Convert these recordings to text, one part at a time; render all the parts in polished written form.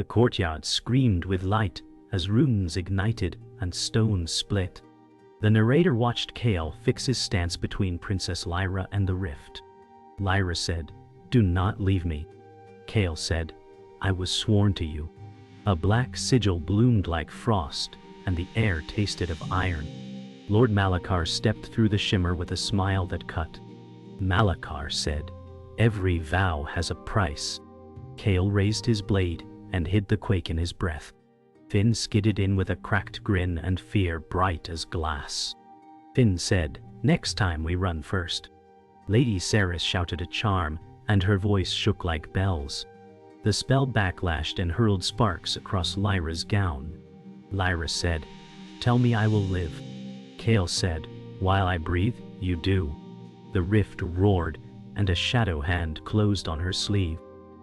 The courtyard screamed with light as runes ignited and stones split. The narrator watched Kael fix his stance between Princess Lyra and the rift. Lyra said, "Do not leave me." Kael said, "I was sworn to you." A black sigil bloomed like frost, and the air tasted of iron. Lord Malachar stepped through the shimmer with a smile that cut. Malachar said, "Every vow has a price." Kael raised his blade and hid the quake in his breath. Finn skidded in with a cracked grin and fear bright as glass. Finn said, "Next time we run first." Lady Cerys shouted a charm, and her voice shook like bells. The spell backlashed and hurled sparks across Lyra's gown. Lyra said, "Tell me I will live." Kael said, "While I breathe, you do." The rift roared, and a shadow hand closed on her sleeve.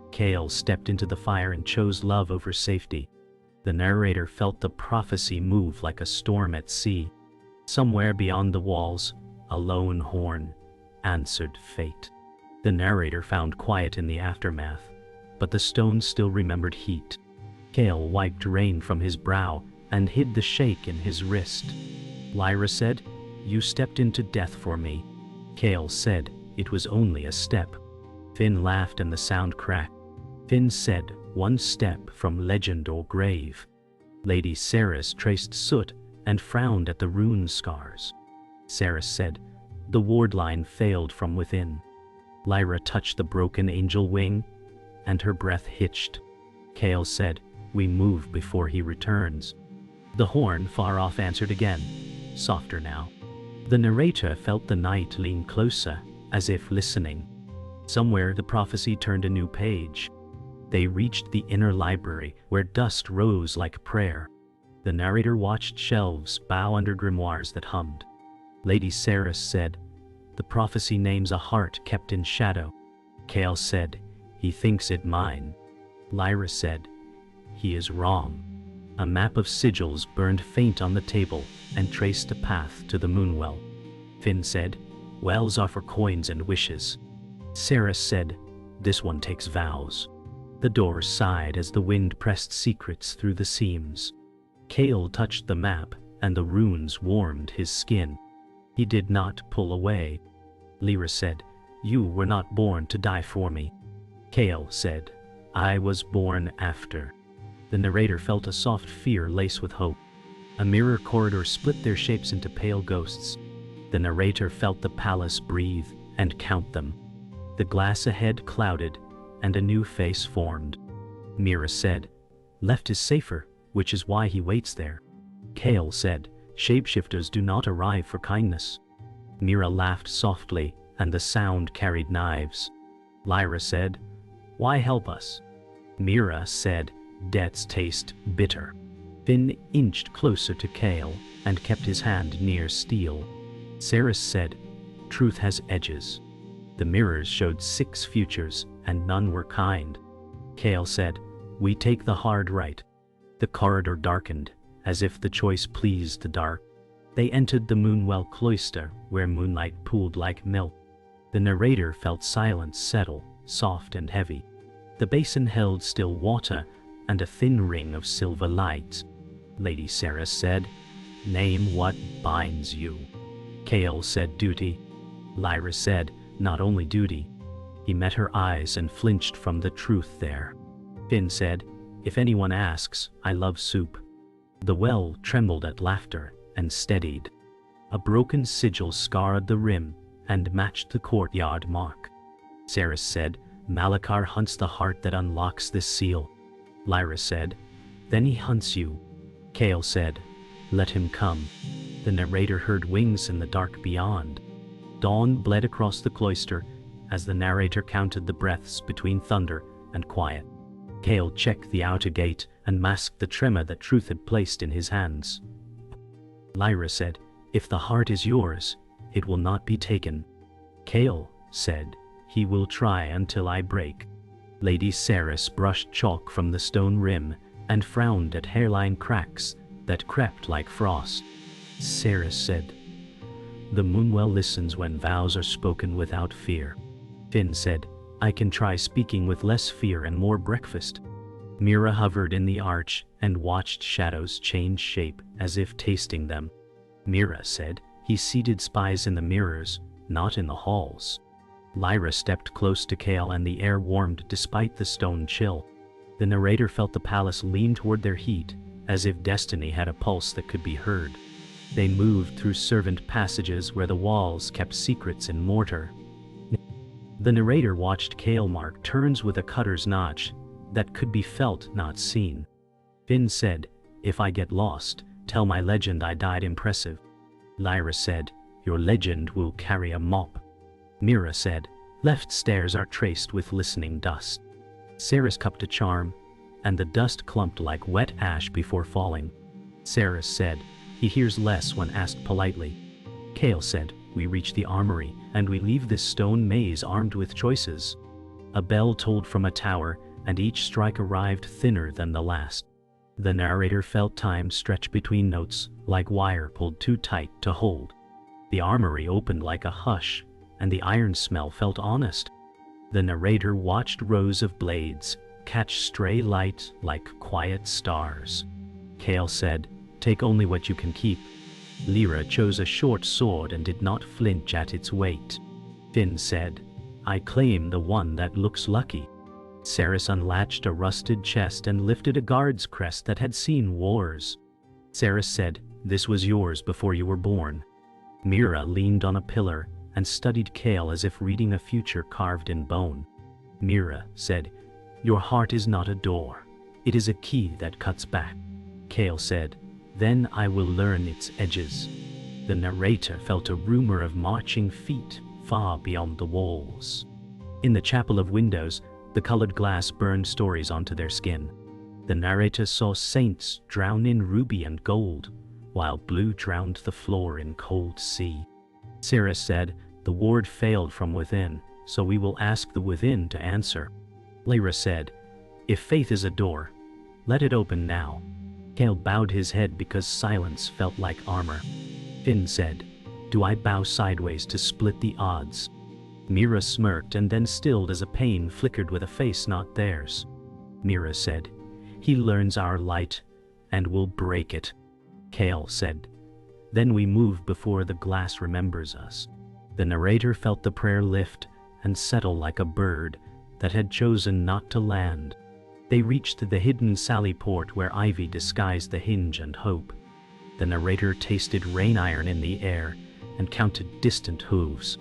Kael stepped into the fire and chose love over safety. The narrator felt the prophecy move like a storm at sea. Somewhere beyond the walls, a lone horn answered fate. The narrator found quiet in the aftermath, but the stone still remembered heat. Kael wiped rain from his brow and hid the shake in his wrist. Lyra said, "You stepped into death for me." Kael said, "It was only a step." Finn laughed and the sound cracked. Finn said, "One step from legend or grave." Lady Cerys traced soot and frowned at the rune scars. Cerys said, "The ward line failed from within." Lyra touched the broken angel wing, and her breath hitched. Kael said, "We move before he returns." The horn far off answered again, softer now. The narrator felt the night lean closer, as if listening. Somewhere the prophecy turned a new page. They reached the inner library, where dust rose like prayer. The narrator watched shelves bow under grimoires that hummed. Lady Cerys said, "The prophecy names a heart kept in shadow." Kael said, "He thinks it mine." Lyra said, "He is wrong." A map of sigils burned faint on the table and traced a path to the moonwell. Finn said, "Wells are for coins and wishes." Cerys said, "This one takes vows." The door sighed as the wind pressed secrets through the seams. Kael touched the map, and the runes warmed his skin. He did not pull away. Lyra said, "You were not born to die for me." Kael said, "I was born after." The narrator felt a soft fear lace with hope. A mirror corridor split their shapes into pale ghosts. The narrator felt the palace breathe and count them. The glass ahead clouded, and a new face formed. Mira said, "Left is safer, which is why he waits there." Kael said, "Shapeshifters do not arrive for kindness." Mira laughed softly, and the sound carried knives. Lyra said, "Why help us?" Mira said, "Debts taste bitter." Finn inched closer to Kael and kept his hand near steel. Cerys said, "Truth has edges." The mirrors showed 6 futures, and none were kind. Kael said, "We take the hard right." The corridor darkened, as if the choice pleased the dark. They entered the Moonwell cloister, where moonlight pooled like milk. The narrator felt silence settle, soft and heavy. The basin held still water, and a thin ring of silver light. Lady Cerys said, "Name what binds you." Kael said, "Duty." Lyra said, "Not only duty." He met her eyes and flinched from the truth there. Finn said, "If anyone asks, I love soup." The well trembled at laughter and steadied. A broken sigil scarred the rim and matched the courtyard mark. Cerys said, "Malachar hunts the heart that unlocks this seal." Lyra said, "Then he hunts you." Kael said, "Let him come." The narrator heard wings in the dark beyond. Dawn bled across the cloister as the narrator counted the breaths between thunder and quiet. Kael checked the outer gate and masked the tremor that truth had placed in his hands. Lyra said, "If the heart is yours, it will not be taken." Kael said, "He will try until I break." Lady Cerys brushed chalk from the stone rim and frowned at hairline cracks that crept like frost. Cerys said, "The Moonwell listens when vows are spoken without fear." Finn said, "I can try speaking with less fear and more breakfast." Mira hovered in the arch and watched shadows change shape as if tasting them. Mira said, "He seated spies in the mirrors, not in the halls." Lyra stepped close to Kael and the air warmed despite the stone chill. The narrator felt the palace lean toward their heat, as if destiny had a pulse that could be heard. They moved through servant passages where the walls kept secrets in mortar. The narrator watched Kael mark turns with a cutter's notch that could be felt, not seen. Finn said, "If I get lost, tell my legend I died impressive." Lyra said, "Your legend will carry a mop." Mira said, "Left stairs are traced with listening dust." Saris cupped a charm, and the dust clumped like wet ash before falling. Saris said, "He hears less when asked politely." Kael said, "We reach the armory, and we leave this stone maze armed with choices." A bell tolled from a tower, and each strike arrived thinner than the last. The narrator felt time stretch between notes, like wire pulled too tight to hold. The armory opened like a hush, and the iron smell felt honest. The narrator watched rows of blades catch stray light like quiet stars. Kael said, "Take only what you can keep." Lyra chose a short sword and did not flinch at its weight. Finn said, "I claim the one that looks lucky." Saris unlatched a rusted chest and lifted a guard's crest that had seen wars. Saris said, "This was yours before you were born." Mira leaned on a pillar and studied Kael as if reading a future carved in bone. Mira said, "Your heart is not a door. It is a key that cuts back." Kael said, "Then I will learn its edges." The narrator felt a rumor of marching feet far beyond the walls. In the chapel of windows, the colored glass burned stories onto their skin. The narrator saw saints drown in ruby and gold, while blue drowned the floor in cold sea. Saris said, "The ward failed from within, so we will ask the within to answer." Lyra said, "If faith is a door, let it open now." Kael bowed his head because silence felt like armor. Finn said, "Do I bow sideways to split the odds?" Mira smirked and then stilled as a pain flickered with a face not theirs. Mira said, "He learns our light, and will break it." Kael said, "Then we move before the glass remembers us." The narrator felt the prayer lift and settle like a bird that had chosen not to land. They reached the hidden sally port where ivy disguised the hinge and hope. The narrator tasted rain iron in the air and counted distant hooves.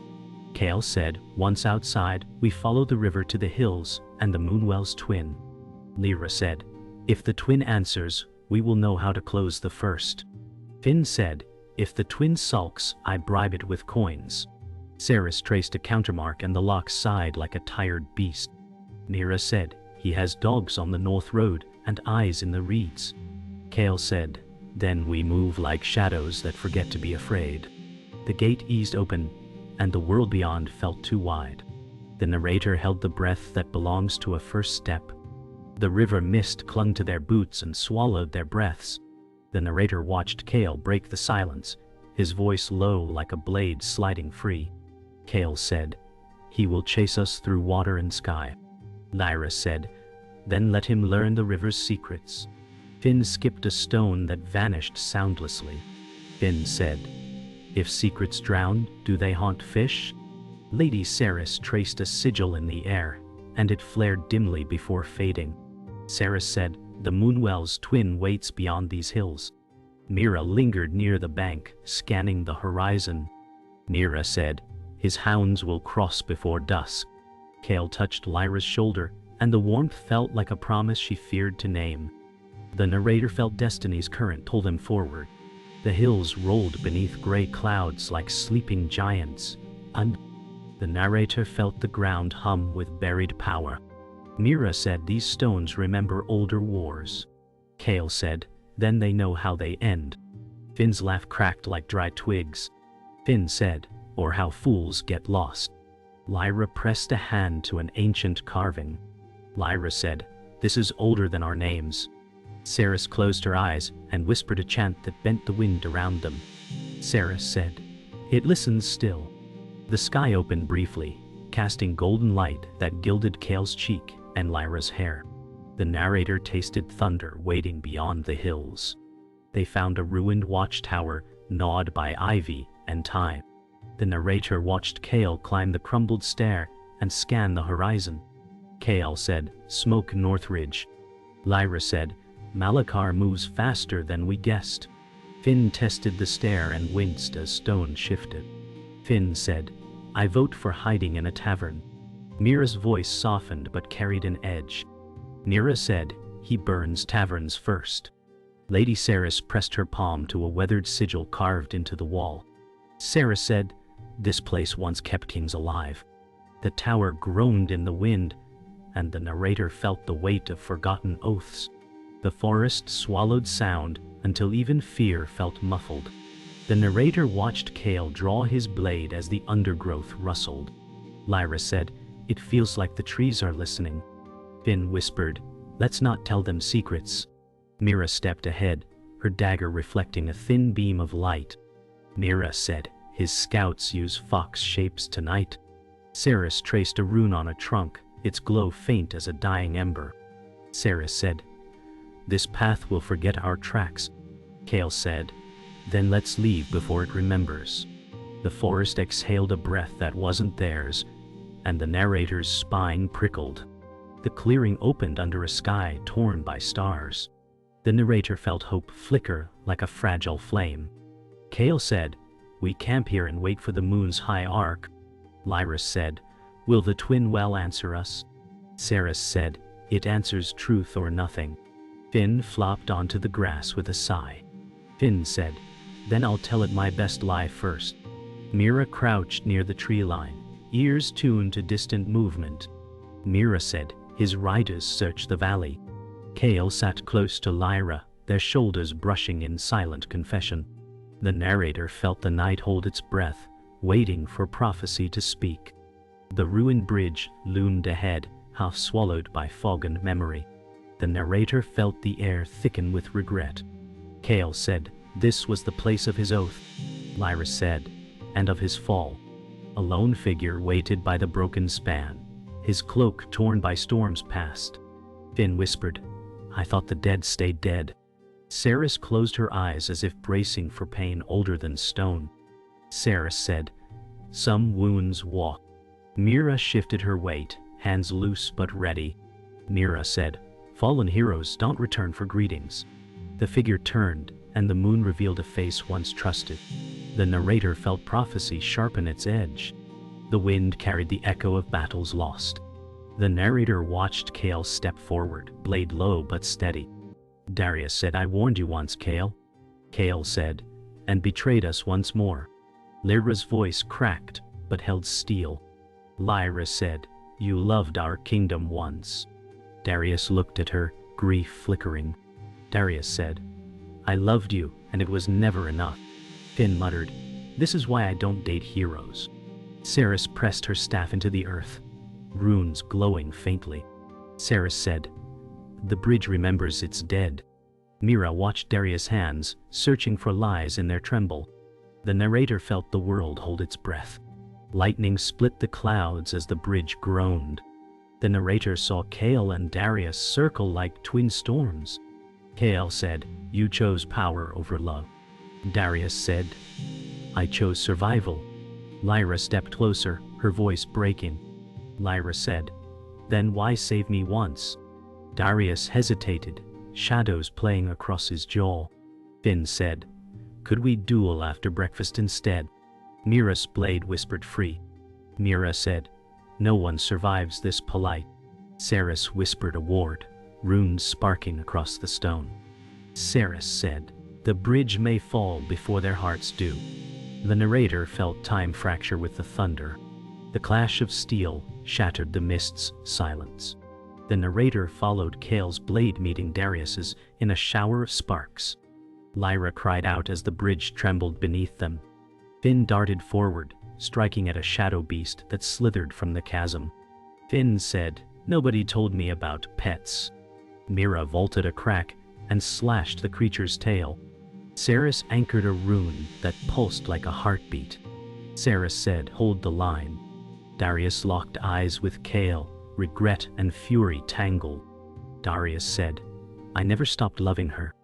Kael said, "Once outside, we follow the river to the hills and the Moonwell's twin." Lyra said, "If the twin answers, we will know how to close the first." Finn said, "If the twin sulks, I bribe it with coins." Saris traced a countermark and the lock sighed like a tired beast. Mira said, "He has dogs on the north road and eyes in the reeds." Kael said, "Then we move like shadows that forget to be afraid." The gate eased open, and the world beyond felt too wide. The narrator held the breath that belongs to a first step. The river mist clung to their boots and swallowed their breaths. The narrator watched Kael break the silence, his voice low like a blade sliding free. Kael said, "He will chase us through water and sky." Lyra said, "Then let him learn the river's secrets." Finn skipped a stone that vanished soundlessly. Finn said, "If secrets drown, do they haunt fish?" Lady Saris traced a sigil in the air, and it flared dimly before fading. Saris said, "The Moonwell's twin waits beyond these hills." Mira lingered near the bank, scanning the horizon. Mira said, "His hounds will cross before dusk." Kael touched Lyra's shoulder, and the warmth felt like a promise she feared to name. The narrator felt destiny's current pull them forward. The hills rolled beneath gray clouds like sleeping giants, and the narrator felt the ground hum with buried power. Mira said, "These stones remember older wars." Kael said, "Then they know how they end." Finn's laugh cracked like dry twigs. Finn said, "Or how fools get lost." Lyra pressed a hand to an ancient carving. Lyra said, "This is older than our names." Saris closed her eyes and whispered a chant that bent the wind around them. Saris said, "It listens still." The sky opened briefly, casting golden light that gilded Kael's cheek and Lyra's hair. The narrator tasted thunder waiting beyond the hills. They found a ruined watchtower gnawed by ivy and time. The narrator watched Kael climb the crumbled stair and scan the horizon. Kael said, "Smoke Northridge." Lyra said, "Malachar moves faster than we guessed." Finn tested the stair and winced as stone shifted. Finn said, "I vote for hiding in a tavern." Mira's voice softened but carried an edge. Mira said, "He burns taverns first." Lady Saris pressed her palm to a weathered sigil carved into the wall. Saris said, "This place once kept kings alive." The tower groaned in the wind, and the narrator felt the weight of forgotten oaths. The forest swallowed sound until even fear felt muffled. The narrator watched Kael draw his blade as the undergrowth rustled. Lyra said, "It feels like the trees are listening." Finn whispered, "Let's not tell them secrets." Mira stepped ahead, her dagger reflecting a thin beam of light. Mira said, "His scouts use fox shapes tonight." Saris traced a rune on a trunk, its glow faint as a dying ember. Saris said, "This path will forget our tracks." Kael said, "Then let's leave before it remembers." The forest exhaled a breath that wasn't theirs, and the narrator's spine prickled. The clearing opened under a sky torn by stars. The narrator felt hope flicker like a fragile flame. Kael said, "We camp here and wait for the moon's high arc." Lyra said, "Will the twin well answer us?" Saris said, "It answers truth or nothing." Finn flopped onto the grass with a sigh. Finn said, "Then I'll tell it my best lie first." Mira crouched near the tree line, ears tuned to distant movement. Mira said, "His riders search the valley." Kael sat close to Lyra, their shoulders brushing in silent confession. The narrator felt the night hold its breath, waiting for prophecy to speak. The ruined bridge loomed ahead, half swallowed by fog and memory. The narrator felt the air thicken with regret. Kael said, "This was the place of his oath." Lyra said, "And of his fall." A lone figure waited by the broken span, his cloak torn by storms past. Finn whispered, "I thought the dead stayed dead." Saris closed her eyes as if bracing for pain older than stone. Saris said, "Some wounds walk." Mira shifted her weight, hands loose but ready. Mira said, "Fallen heroes don't return for greetings." The figure turned, and the moon revealed a face once trusted. The narrator felt prophecy sharpen its edge. The wind carried the echo of battles lost. The narrator watched Kael step forward, blade low but steady. Darius said, "I warned you once, Kael." Kael said, "And betrayed us once more." Lyra's voice cracked, but held steel. Lyra said, "You loved our kingdom once." Darius looked at her, grief flickering. Darius said, "I loved you, and it was never enough." Finn muttered, "This is why I don't date heroes." Saris pressed her staff into the earth, runes glowing faintly. Saris said, "The bridge remembers its dead." Mira watched Darius' hands, searching for lies in their tremble. The narrator felt the world hold its breath. Lightning split the clouds as the bridge groaned. The narrator saw Kael and Darius circle like twin storms. Kael said, "You chose power over love." Darius said, "I chose survival." Lyra stepped closer, her voice breaking. Lyra said, "Then why save me once?" Darius hesitated, shadows playing across his jaw. Finn said, "Could we duel after breakfast instead?" Mira's blade whispered free. Mira said, "No one survives this polite." Saris whispered a ward, runes sparking across the stone. Saris said, "The bridge may fall before their hearts do." The narrator felt time fracture with the thunder. The clash of steel shattered the mist's silence. The narrator followed Kael's blade meeting Darius's in a shower of sparks. Lyra cried out as the bridge trembled beneath them. Finn darted forward, striking at a shadow beast that slithered from the chasm. Finn said, "Nobody told me about pets." Mira vaulted a crack and slashed the creature's tail. Saris anchored a rune that pulsed like a heartbeat. Saris said, "Hold the line." Darius locked eyes with Kael, regret and fury tangled. Darius said, I never stopped loving her.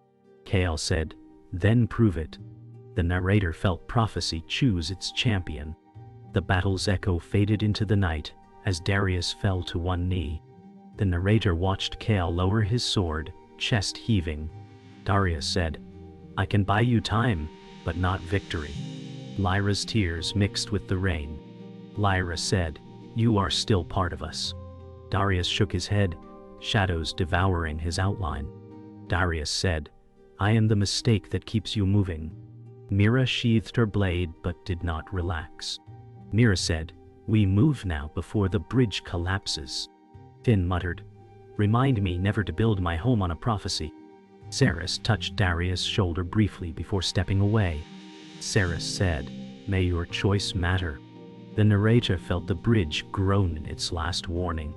Kael said, then prove it. The narrator felt prophecy choose its champion. The battle's echo faded into the night as Darius fell to one knee. The narrator watched Kael lower his sword, chest heaving. Darius said, I can buy you time, but not victory. Lyra's tears mixed with the rain. Lyra said, you are still part of us. Darius shook his head, shadows devouring his outline. Darius said, I am the mistake that keeps you moving. Mira sheathed her blade but did not relax. Mira said, we move now before the bridge collapses. Finn muttered, remind me never to build my home on a prophecy. Cerys touched Darius' shoulder briefly before stepping away. Cerys said, may your choice matter. The narrator felt the bridge groan in its last warning.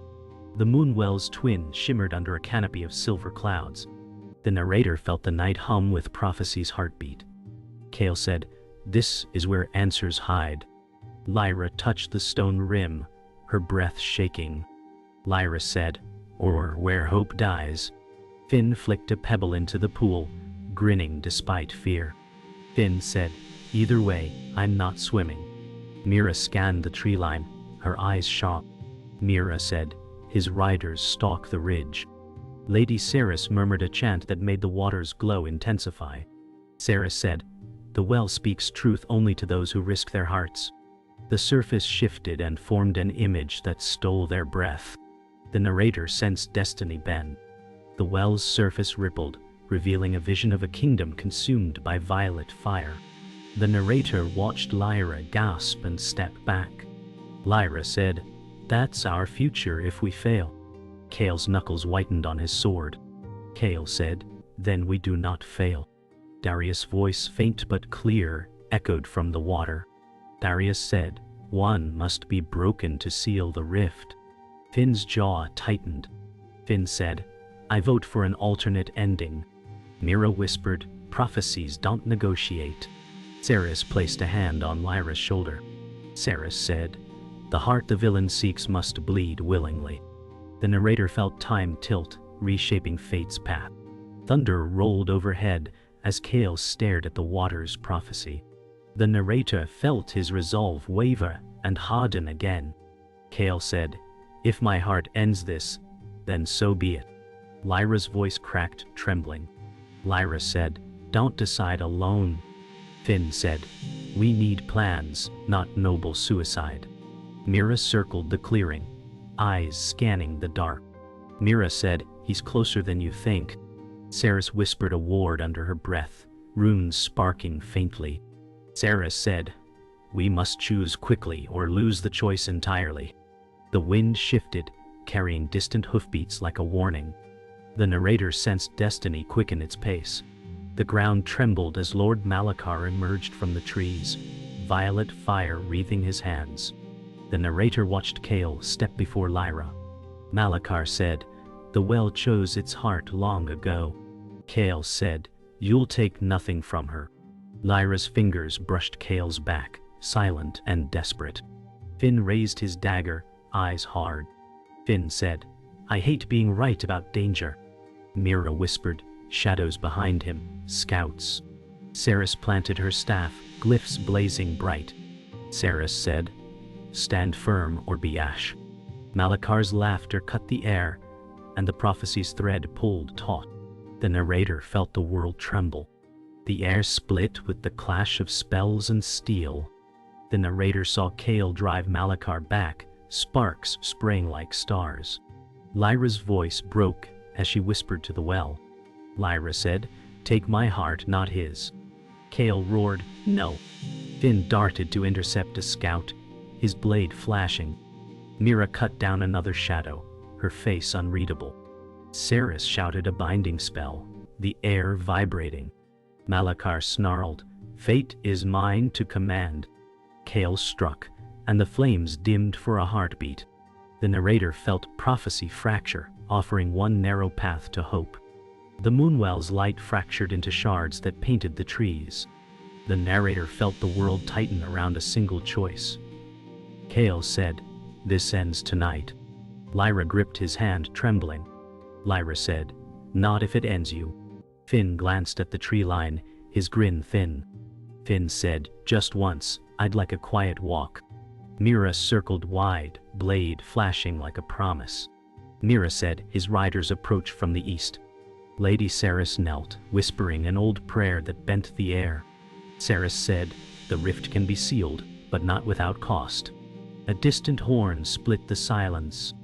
The Moonwell's twin shimmered under a canopy of silver clouds. The narrator felt the night hum with prophecy's heartbeat. Kael said, this is where answers hide. Lyra touched the stone rim, her breath shaking. Lyra said, or where hope dies. Finn flicked a pebble into the pool, grinning despite fear. Finn said, either way, I'm not swimming. Mira scanned the tree line, her eyes sharp. Mira said, his riders stalk the ridge. Lady Cerys murmured a chant that made the water's glow intensify. Cerys said, the well speaks truth only to those who risk their hearts. The surface shifted and formed an image that stole their breath. The narrator sensed destiny bend. The well's surface rippled, revealing a vision of a kingdom consumed by violet fire. The narrator watched Lyra gasp and step back. Lyra said, that's our future if we fail. Kael's knuckles whitened on his sword. Kael said, then we do not fail. Darius' voice, faint but clear, echoed from the water. Darius said, one must be broken to seal the rift. Finn's jaw tightened. Finn said, I vote for an alternate ending. Mira whispered, prophecies don't negotiate. Cerys placed a hand on Lyra's shoulder. Cerys said, the heart the villain seeks must bleed willingly. The narrator felt time tilt, reshaping fate's path. Thunder rolled overhead as Kael stared at the water's prophecy. The narrator felt his resolve waver and harden again. Kael said, if my heart ends this, then so be it. Lyra's voice cracked, trembling. Lyra said, don't decide alone. Finn said, we need plans, not noble suicide. Mira circled the clearing, eyes scanning the dark. Mira said, he's closer than you think. Cerys whispered a word under her breath, runes sparking faintly. Cerys said, we must choose quickly or lose the choice entirely. The wind shifted, carrying distant hoofbeats like a warning. The narrator sensed destiny quicken its pace. The ground trembled as Lord Malachar emerged from the trees, violet fire wreathing his hands. The narrator watched Kael step before Lyra. Malachar said, the well chose its heart long ago. Kael said, you'll take nothing from her. Lyra's fingers brushed Kael's back, silent and desperate. Finn raised his dagger, eyes hard. Finn said, I hate being right about danger. Mira whispered, shadows behind him, scouts. Cerys planted her staff, glyphs blazing bright. Cerys said, stand firm or be ash. Malachar's laughter cut the air, and the prophecy's thread pulled taut. The narrator felt the world tremble. The air split with the clash of spells and steel. The narrator saw Kael drive Malachar back, sparks spraying like stars. Lyra's voice broke as she whispered to the well. Lyra said, take my heart, not his. Kael roared, no. Finn darted to intercept a scout, his blade flashing. Mira cut down another shadow, her face unreadable. Cerys shouted a binding spell, the air vibrating. Malachar snarled, fate is mine to command. Kael struck, and the flames dimmed for a heartbeat. The narrator felt prophecy fracture, offering one narrow path to hope. The moonwell's light fractured into shards that painted the trees. The narrator felt the world tighten around a single choice. Kael said, this ends tonight. Lyra gripped his hand, trembling. Lyra said. Not if it ends you. Finn glanced at the tree line, his grin thin. Finn said, just once, I'd like a quiet walk. Mira circled wide, blade flashing like a promise. Mira said, his riders approach from the east. Lady Saris knelt, whispering an old prayer that bent the air. Saris said, the rift can be sealed, but not without cost. A distant horn split the silence.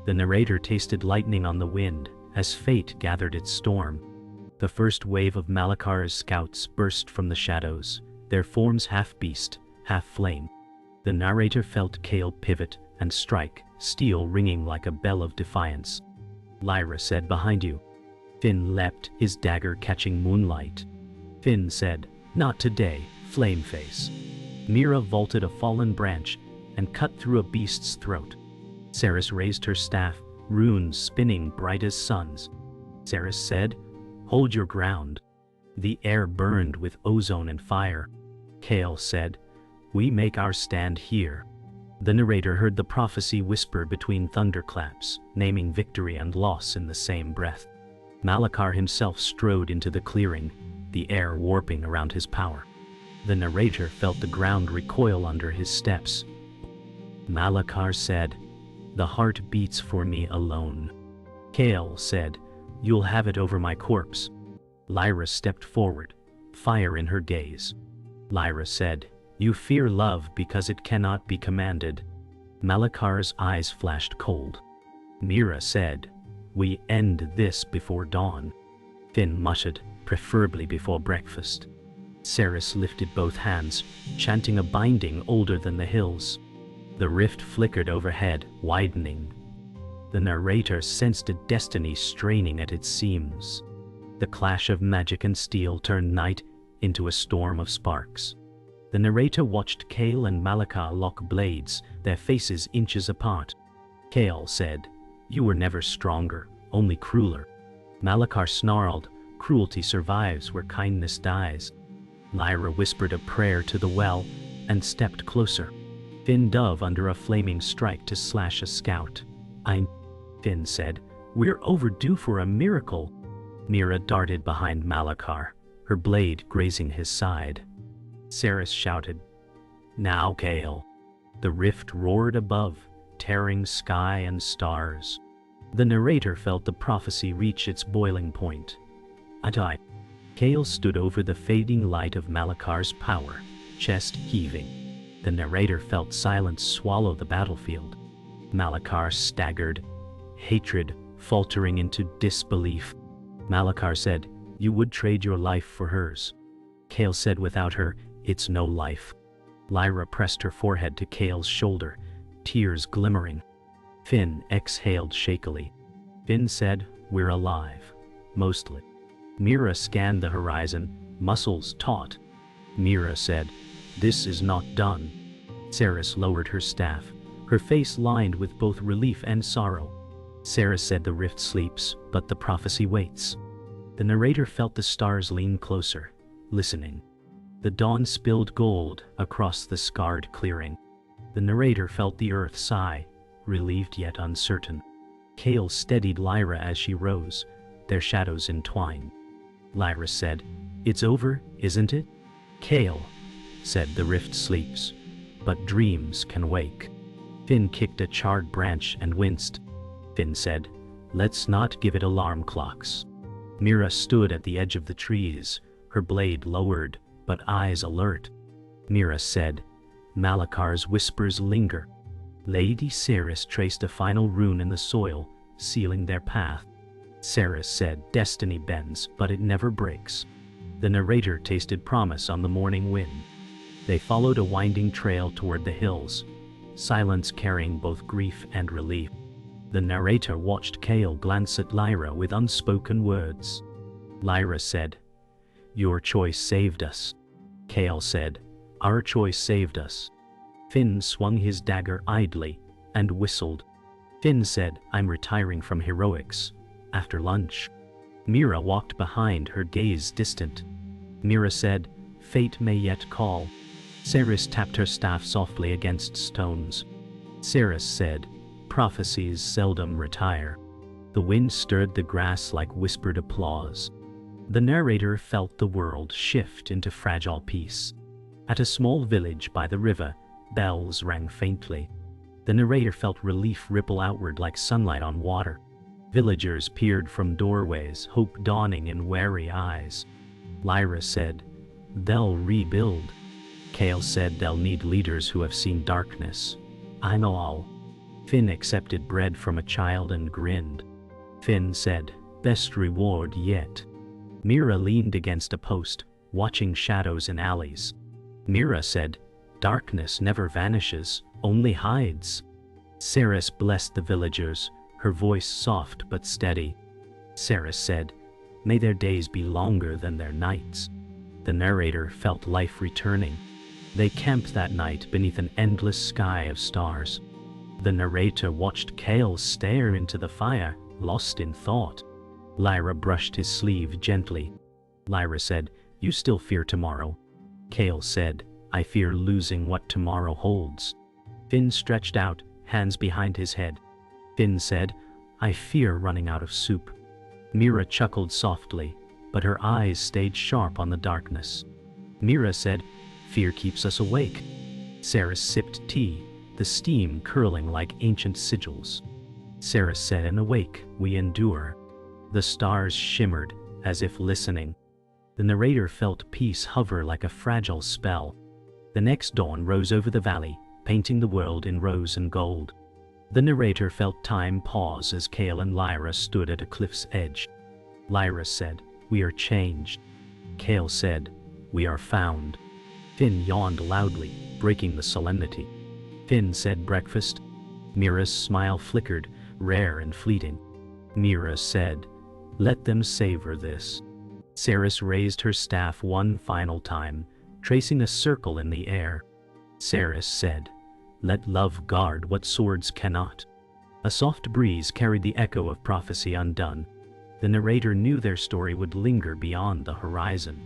The narrator tasted lightning on the wind, as fate gathered its storm. The first wave of Malakar's scouts burst from the shadows, their forms half beast, half flame. The narrator felt Kael pivot and strike, steel ringing like a bell of defiance. Lyra said, behind you. Finn leapt, his dagger catching moonlight. Finn said, not today, Flameface. Mira vaulted a fallen branch and cut through a beast's throat. Saris raised her staff, runes spinning bright as suns. Saris said, hold your ground. The air burned with ozone and fire. Kael said, we make our stand here. The narrator heard the prophecy whisper between thunderclaps, naming victory and loss in the same breath. Malakar himself strode into the clearing, the air warping around his power. The narrator felt the ground recoil under his steps. Malakar said, the heart beats for me alone. Kael said, you'll have it over my corpse. Lyra stepped forward, fire in her gaze. Lyra said, you fear love because it cannot be commanded. Malakar's eyes flashed cold. Mira said, we end this before dawn. Finn muttered, preferably before breakfast. Saris lifted both hands, chanting a binding older than the hills. The rift flickered overhead, widening. The narrator sensed a destiny straining at its seams. The clash of magic and steel turned night into a storm of sparks. The narrator watched Kael and Malakar lock blades, their faces inches apart. Kael said, you were never stronger, only crueler. Malakar snarled, cruelty survives where kindness dies. Lyra whispered a prayer to the well and stepped closer. Finn dove under a flaming strike to slash a scout. Finn said, we're overdue for a miracle. Mira darted behind Malakar, her blade grazing his side. Saris shouted, now Kael. The rift roared above, tearing sky and stars. The narrator felt the prophecy reach its boiling point. Kael stood over the fading light of Malakar's power, chest heaving. The narrator felt silence swallow the battlefield. Malakar staggered, hatred faltering into disbelief. Malakar said, you would trade your life for hers. Kael said, without her, it's no life. Lyra pressed her forehead to Kael's shoulder, tears glimmering. Finn exhaled shakily. Finn said, we're alive. Mostly. Mira scanned the horizon, muscles taut. Mira said, this is not done. Saris lowered her staff, her face lined with both relief and sorrow. Saris said, the rift sleeps, but the prophecy waits. The narrator felt the stars lean closer, listening. The dawn spilled gold across the scarred clearing. The narrator felt the earth sigh, relieved yet uncertain. Kael steadied Lyra as she rose, their shadows entwined. Lyra said, it's over, isn't it? Kael said, the rift sleeps, but dreams can wake. Finn kicked a charred branch and winced. Finn said, let's not give it alarm clocks. Mira stood at the edge of the trees, her blade lowered, but eyes alert. Mira said, Malakar's whispers linger. Lady Saris traced a final rune in the soil, sealing their path. Saris said, destiny bends, but it never breaks. The narrator tasted promise on the morning wind. They followed a winding trail toward the hills, silence carrying both grief and relief. The narrator watched Kael glance at Lyra with unspoken words. Lyra said, your choice saved us. Kael said, our choice saved us. Finn swung his dagger idly and whistled. Finn said, I'm retiring from heroics. After lunch. Mira walked behind, her gaze distant. Mira said, fate may yet call. Saris tapped her staff softly against stones. Saris said, prophecies seldom retire. The wind stirred the grass like whispered applause. The narrator felt the world shift into fragile peace. At a small village by the river, bells rang faintly. The narrator felt relief ripple outward like sunlight on water. Villagers peered from doorways, hope dawning in wary eyes. Lyra said, "They'll rebuild." Kael said, "They'll need leaders who have seen darkness." "I know all." Finn accepted bread from a child and grinned. Finn said, "Best reward yet." Mira leaned against a post, watching shadows in alleys. Mira said, "Darkness never vanishes, only hides." Ceres blessed the villagers, her voice soft but steady. Ceres said, "May their days be longer than their nights." The narrator felt life returning. They camped that night beneath an endless sky of stars. The narrator watched Kael stare into the fire, lost in thought. Lyra brushed his sleeve gently. Lyra said, "You still fear tomorrow?" Kael said, "I fear losing what tomorrow holds." Finn stretched out, hands behind his head. Finn said, "I fear running out of soup." Mira chuckled softly, but her eyes stayed sharp on the darkness. Mira said, "Fear keeps us awake." Ceres sipped tea, the steam curling like ancient sigils. Ceres said, "And awake, we endure." The stars shimmered, as if listening. The narrator felt peace hover like a fragile spell. The next dawn rose over the valley, painting the world in rose and gold. The narrator felt time pause as Kael and Lyra stood at a cliff's edge. Lyra said, "We are changed." Kael said, "We are found." Finn yawned loudly, breaking the solemnity. Finn said, "Breakfast?" Mira's smile flickered, rare and fleeting. Mira said, "Let them savor this." Ceres raised her staff one final time, tracing a circle in the air. Ceres said, "Let love guard what swords cannot." A soft breeze carried the echo of prophecy undone. The narrator knew their story would linger beyond the horizon.